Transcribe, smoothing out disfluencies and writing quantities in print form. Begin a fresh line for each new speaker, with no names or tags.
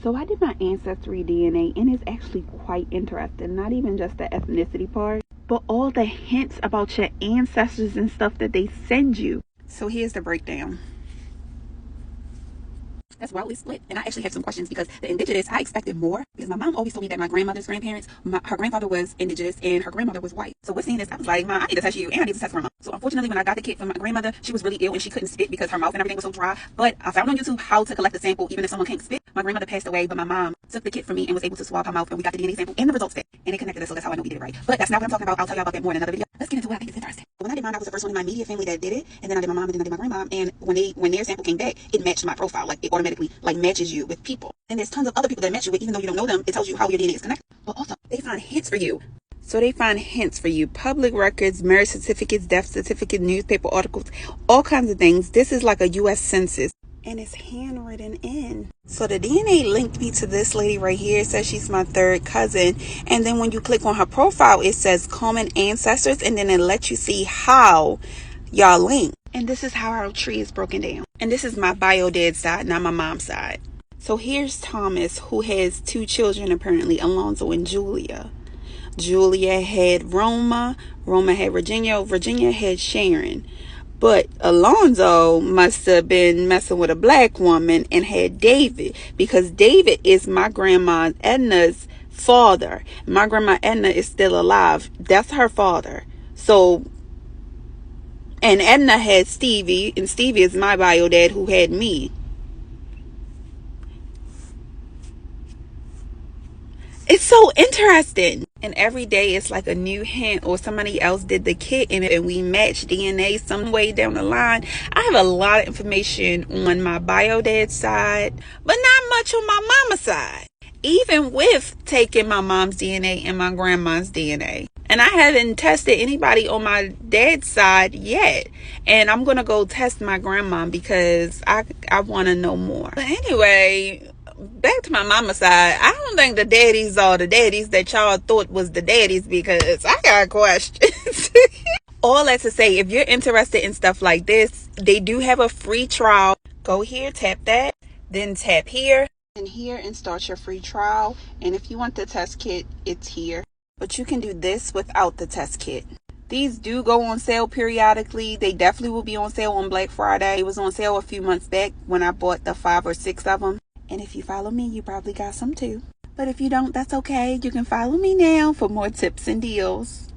So I did my Ancestry DNA, and it's actually quite interesting. Not even just the ethnicity part, but all the hints about your ancestors and stuff that they send you. So here's the breakdown. That's wildly split, and I actually have some questions because the indigenous, I expected more because my mom always told me that my grandmother's grandparents, her grandfather was indigenous and her grandmother was white. So with seeing this, I was like, Mom, I need to test you and I need to test for my mom. So unfortunately, when I got the kit from my grandmother, she was really ill and she couldn't spit because her mouth and everything was so dry. But I found on YouTube how to collect the sample even if someone can't spit. My grandmother passed away, but my mom took the kit from me and was able to swab her mouth, and we got the DNA sample and the results fit, and it connected us. So that's how I know we did it right. But that's not what I'm talking about. I'll tell y'all about that more in another video. Let's get into what I think is interesting. When I did mine, I was the first one in my immediate family that did it, and then I did my mom, and then I did my grandma. And when their sample came back, it matched my profile. Like it automatically matches you with people. And there's tons of other people that match you with, even though you don't know them. It tells you how your DNA is connected. But also, they find hints for you. So they find hints for you. Public records, marriage certificates, death certificates, newspaper articles, all kinds of things. This is like a U.S. Census. And it's handwritten in. So the DNA linked me to this lady right here. It says she's my third cousin. And then when you click on her profile, it says common ancestors. And then it lets you see how y'all link. And this is how our tree is broken down. And this is my bio dad side, not my mom's side. So here's Thomas, who has 2 children apparently, Alonzo and Julia. Julia had Roma. Roma had Virginia. Virginia had Sharon. But Alonzo must have been messing with a black woman and had David, because David is my grandma Edna's father. My grandma Edna is still alive. That's her father. So, and Edna had Stevie, and Stevie is my bio dad who had me. It's so interesting. And every day it's like a new hint, or somebody else did the kit in it and we match DNA some way down the line. I have a lot of information on my bio dad side, but not much on my mama side. Even with taking my mom's DNA and my grandma's DNA. And I haven't tested anybody on my dad's side yet. And I'm going to go test my grandma because I want to know more. But anyway, back to my mama's side. I don't think the daddies are the daddies that y'all thought was the daddies, because I got questions. All that to say, if you're interested in stuff like this, they do have a free trial. Go here, tap that, then tap here and here and start your free trial. And if you want the test kit, it's here. But you can do this without the test kit. These do go on sale periodically. They definitely will be on sale on Black Friday. It was on sale a few months back when I bought the 5 or 6 of them. And if you follow me, you probably got some too. But if you don't, that's okay. You can follow me now for more tips and deals.